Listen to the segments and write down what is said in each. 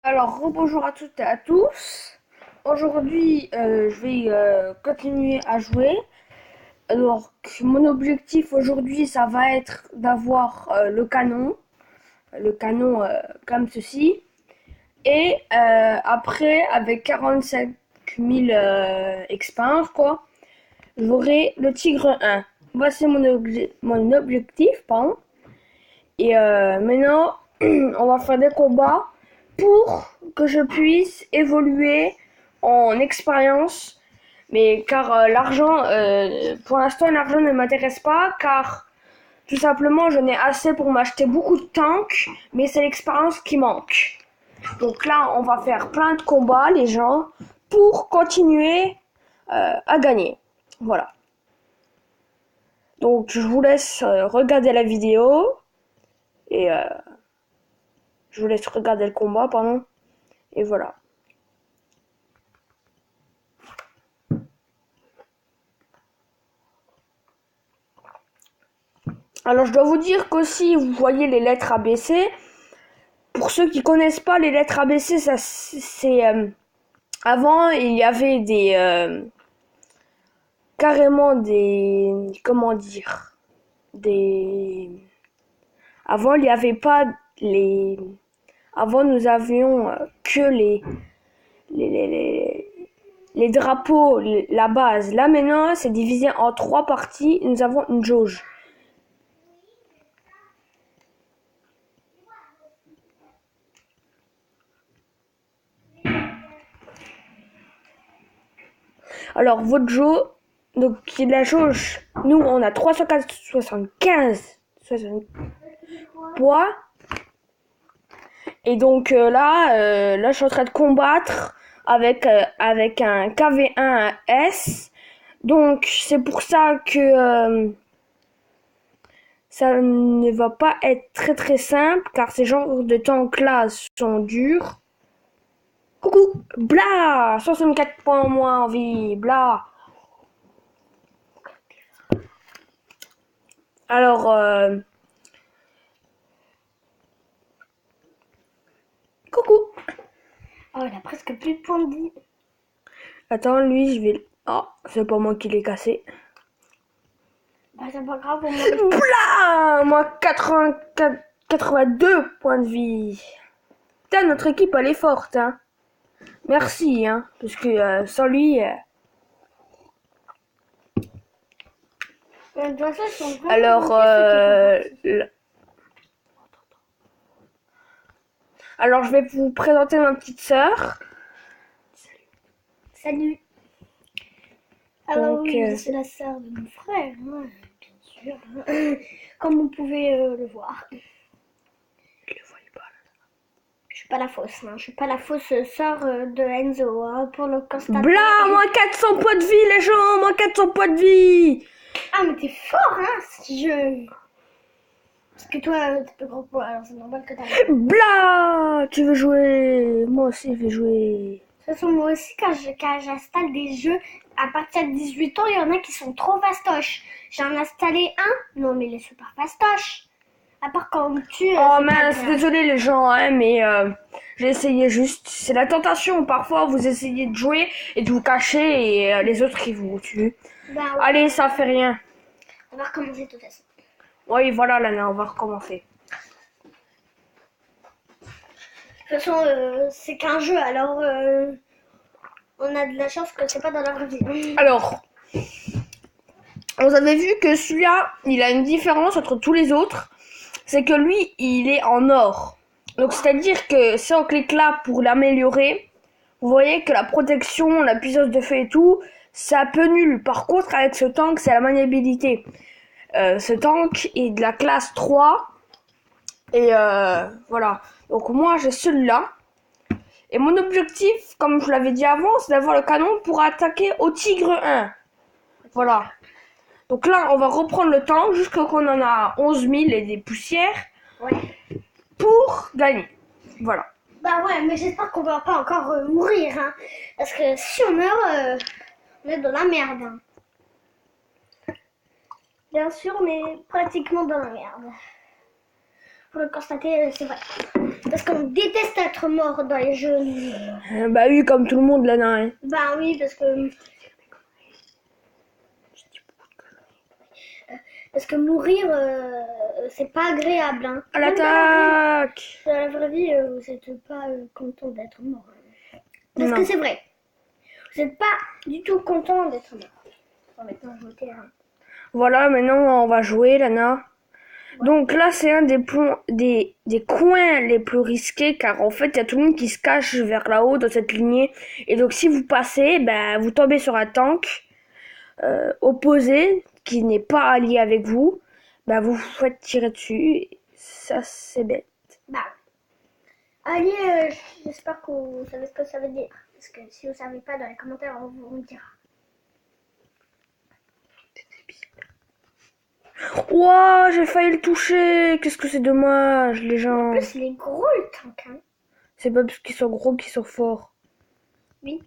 Alors, bonjour à toutes et à tous. Aujourd'hui, je vais continuer à jouer. Alors, mon objectif aujourd'hui, ça va être d'avoir le canon comme ceci. Et après, avec 45 000 expériences, quoi, j'aurai le Tigre 1. Voici mon objectif, pardon. Et maintenant, on va faire des combats pour que je puisse évoluer en expérience. Mais car pour l'instant, l'argent ne m'intéresse pas, car tout simplement, je n'ai assez pour m'acheter beaucoup de tanks, mais c'est l'expérience qui manque. Donc là, on va faire plein de combats, les gens, pour continuer à gagner. Voilà. Donc je vous laisse regarder la vidéo et je vous laisse regarder le combat, pardon. Et voilà. Alors je dois vous dire qu'aussi, vous voyez les lettres ABC. Pour ceux qui connaissent pas les lettres ABC, ça c'est avant il y avait carrément des, comment dire, des, avant il n'y avait pas les, avant nous avions que les, les, les, les drapeaux, la base. Là maintenant c'est divisé en 3 parties. Nous avons une jauge. Alors, votre jauge, donc la jauge, nous on a 375 poids. Et donc là je suis en train de combattre avec un KV1S. Donc c'est pour ça que ça ne va pas être très très simple, car ces genres de tanks là sont durs. Coucou, bla, 64 points en moins en vie, bla. Alors, coucou. Oh, il a presque plus de points de vie. Attends, lui, je vais... Oh, c'est pas moi qui l'ai cassé. Bah, c'est pas grave, au moins. Bla, moi, 82 points de vie. Putain, notre équipe, elle est forte, hein. Merci, hein. Parce que sans lui... De toute façon, ils sont vraiment Alors, alors, je vais vous présenter ma petite sœur. Salut. Alors Donc, oui, c'est la sœur de mon frère, hein, bien sûr. Comme vous pouvez le voir. je le voyais pas. Je suis pas la fausse, hein. Je suis pas la fausse sœur de Enzo, hein, pour le constater. Bla, moins 400 points de vie, les gens. Moins 400 points de vie. Ah, mais t'es fort, hein, si je... Parce que toi, t'es plus gros que moi, alors c'est normal que t'as... Bla, tu veux jouer? Moi aussi, je vais jouer. De toute façon, moi aussi, quand j'installe des jeux, à partir de 18 ans, il y en a qui sont trop fastoches. J'en ai installé un, non mais il est super fastoche. À part quand on me tue. Oh c'est mince, pas bien. désolé les gens, hein, mais j'ai essayé juste. C'est la tentation. Parfois, vous essayez de jouer et de vous cacher et les autres, ils vous tuent. Ben ouais, Allez, ça fait rien. on va recommencer de toute façon. Oui, voilà, Lana, on va recommencer. De toute façon, c'est qu'un jeu, alors on a de la chance que c'est pas dans la vraie vie. Alors, vous avez vu que celui-là, il a une différence entre tous les autres. C'est que lui, il est en or. Donc, c'est-à-dire que si on clique là pour l'améliorer, vous voyez que la protection, la puissance de feu et tout, c'est un peu nul. Par contre, avec ce tank, c'est la maniabilité. Ce tank est de la classe 3. Et voilà. Donc moi, j'ai celui-là. Et mon objectif, comme je l'avais dit avant, c'est d'avoir le canon pour attaquer au Tigre 1. Voilà. Donc là, on va reprendre le tank jusqu'à qu'on en a 11 000 et des poussières. Ouais. Pour gagner. Voilà. Bah ouais, mais j'espère qu'on va pas encore mourir, hein. Parce que si on meurt, on est dans la merde. Hein. Bien sûr, on est pratiquement dans la merde. Pour le constater, c'est vrai. Parce qu'on déteste être mort dans les jeux. Bah oui, comme tout le monde, Lana. Hein. Bah oui, parce que mourir, c'est pas agréable. Hein. À Même dans la l'attaque! vraie vie, vous n'êtes pas content d'être mort. Parce Non. que c'est vrai. Vous n'êtes pas du tout content d'être mort. En mettant au terrain. Voilà, maintenant on va jouer, Lana. Donc là, c'est un des coins les plus risqués, car en fait, il y a tout le monde qui se cache vers là-haut dans cette lignée. Et donc, si vous passez, ben, vous tombez sur un tank opposé, qui n'est pas allié avec vous. Ben, vous vous faites tirer dessus. Ça, c'est bête. Bah, allez, j'espère que vous savez ce que ça veut dire. Parce que si vous ne savez pas, dans les commentaires, on vous dira. Ouah, j'ai failli le toucher. Qu'est-ce que c'est dommage, les gens. En plus, il est gros le tank. Hein. C'est pas parce qu'ils sont gros qu'ils sont forts. Oui.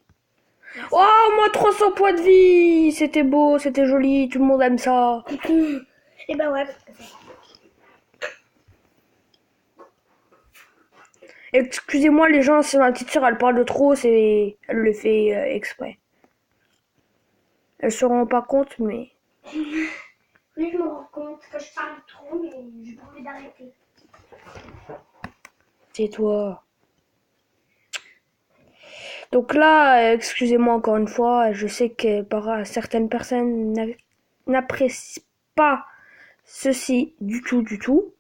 Oh, moi 300 points de vie. C'était beau, c'était joli, tout le monde aime ça. Et bah ouais, parce que c'est... Excusez-moi les gens, c'est ma petite sœur, elle parle de trop, elle le fait exprès. Elle se rend pas compte, mais... Oui, je me rends compte que je parle trop, mais j'ai pas envie d'arrêter. Tais-toi. Donc là, excusez-moi encore une fois, je sais que certaines personnes n'apprécient pas ceci du tout.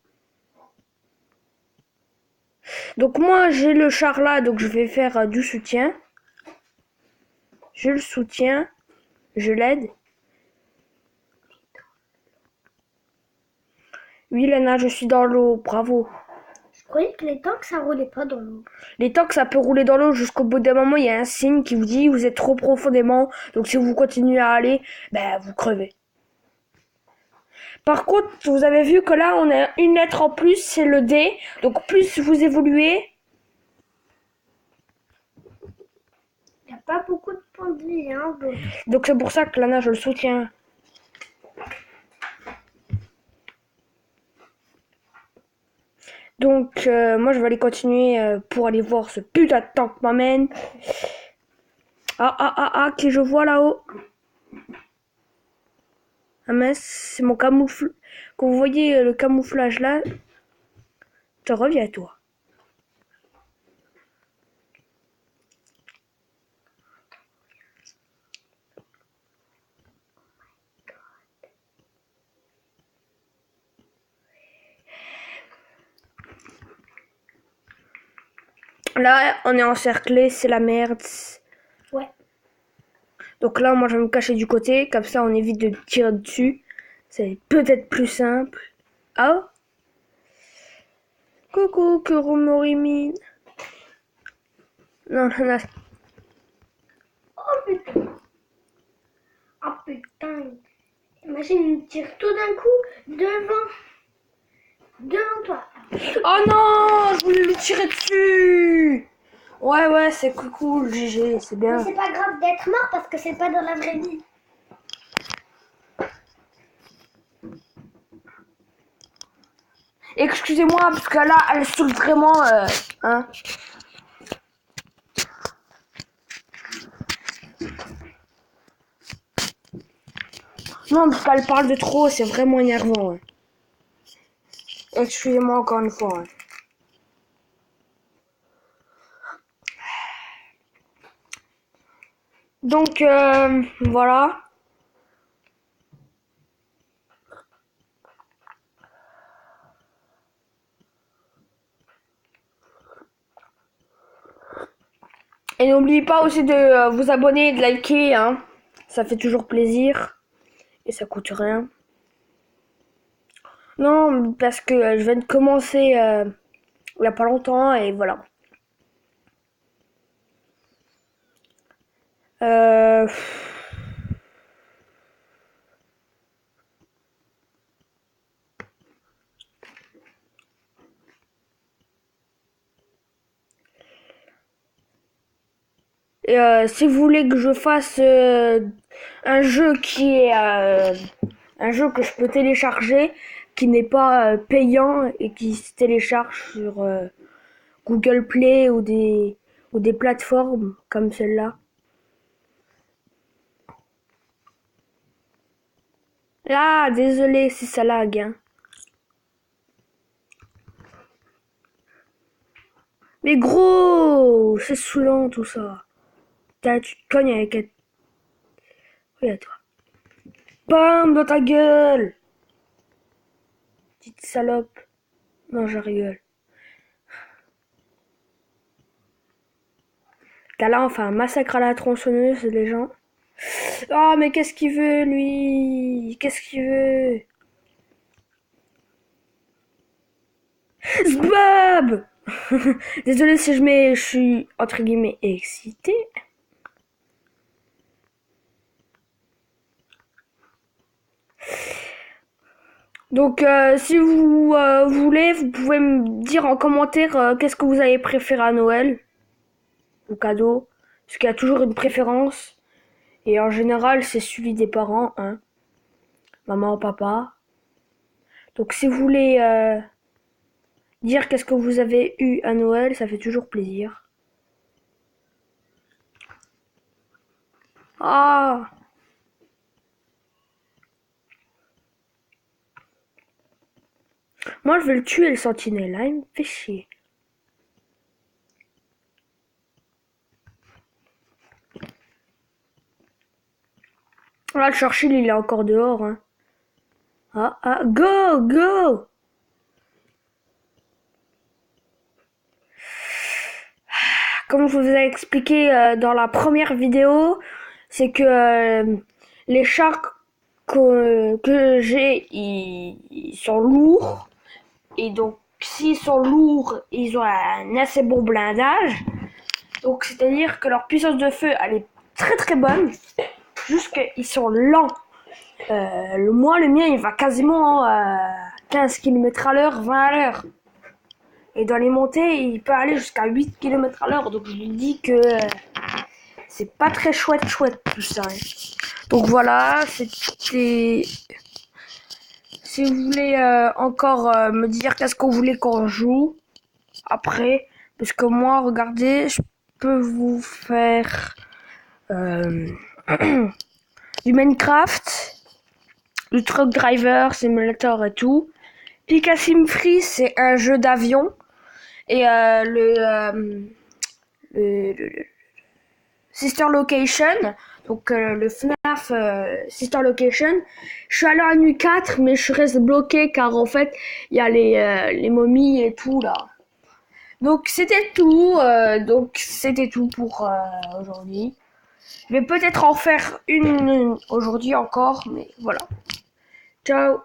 Donc moi, j'ai le char là, donc je vais faire du soutien. Je le soutiens, je l'aide. Oui, Lana, je suis dans l'eau, bravo. Je croyais que les tanks, ça roulait pas dans l'eau. Les tanks, ça peut rouler dans l'eau jusqu'au bout d'un moment, il y a un signe qui vous dit vous êtes trop profondément, donc si vous continuez à aller, ben vous crevez. Par contre, vous avez vu que là, on a une lettre en plus, c'est le D, donc plus vous évoluez. Il n'y a pas beaucoup de points de vie, hein, Donc c'est pour ça que Lana, je le soutiens. Donc moi, je vais aller continuer pour aller voir ce putain de tank m'amène. Qui je vois là-haut. Ah mince, c'est mon camouflage. Quand vous voyez le camouflage là, te reviens à toi. Là, on est encerclé, c'est la merde. Ouais. Donc là, moi, je vais me cacher du côté, comme ça, on évite de tirer dessus. C'est peut-être plus simple. Ah. Coucou, Kurumorimine. Non, non, non. Oh putain. Oh putain. Imagine, il tire tout d'un coup devant toi. Oh non, je voulais lui tirer dessus. Ouais, c'est cool, GG, c'est bien. Mais c'est pas grave d'être mort parce que c'est pas dans la vraie vie. Excusez-moi, parce que là, elle saute vraiment, hein. Non, parce qu'elle parle de trop, c'est vraiment énervant. Hein. Excusez-moi encore une fois. Hein. Donc, voilà. Et n'oubliez pas aussi de vous abonner et de liker, hein. Ça fait toujours plaisir. Et ça coûte rien. Non, parce que je viens de commencer il n'y a pas longtemps et voilà. Euh... Et si vous voulez que je fasse un jeu qui est un jeu que je peux télécharger, qui n'est pas payant et qui se télécharge sur Google Play ou des plateformes comme celle-là. Ah, désolé si ça lag, hein. Mais gros, c'est saoulant tout ça. Tu te cognes avec un... Oui, à toi. Bam, dans ta gueule. Petite salope. Non, je rigole. Là, on fait un massacre à la tronçonneuse, les gens. Oh, mais qu'est-ce qu'il veut, lui? Qu'est-ce qu'il veut? Zbab. Désolé si je suis entre guillemets excité. Donc si vous voulez, vous pouvez me dire en commentaire qu'est-ce que vous avez préféré à Noël ou cadeau. Parce qu'il y a toujours une préférence. Et en général, c'est celui des parents, hein. Maman, papa. Donc si vous voulez dire qu'est-ce que vous avez eu à Noël, ça fait toujours plaisir. Ah! Moi, je veux le tuer, le sentinelle, là. Il me fait chier. Là, le Churchill, il est encore dehors, hein. Ah, go, go! Comme je vous ai expliqué dans la première vidéo, c'est que les chars que j'ai, ils sont lourds. Et donc, s'ils sont lourds, ils ont un assez bon blindage. Donc, c'est-à-dire que leur puissance de feu, elle est très très bonne. Juste qu'ils sont lents. Moi, le mien, il va quasiment 15 km à l'heure, 20 à l'heure. Et dans les montées, il peut aller jusqu'à 8 km à l'heure. Donc, je lui dis que c'est pas très chouette tout ça. Hein. Donc, voilà, c'était... Si vous voulez encore me dire qu'est-ce que vous voulez qu'on joue après, parce que moi, regardez, je peux vous faire du Minecraft, du Truck Driver, Simulator et tout. Pika Sim Free, c'est un jeu d'avion. Et le Sister Location, donc le FNAF Sister Location. Je suis allée à nuit 4, mais je reste bloquée car en fait, il y a les momies et tout là. Donc c'était tout. Pour aujourd'hui. Je vais peut-être en faire une aujourd'hui encore, mais voilà. Ciao.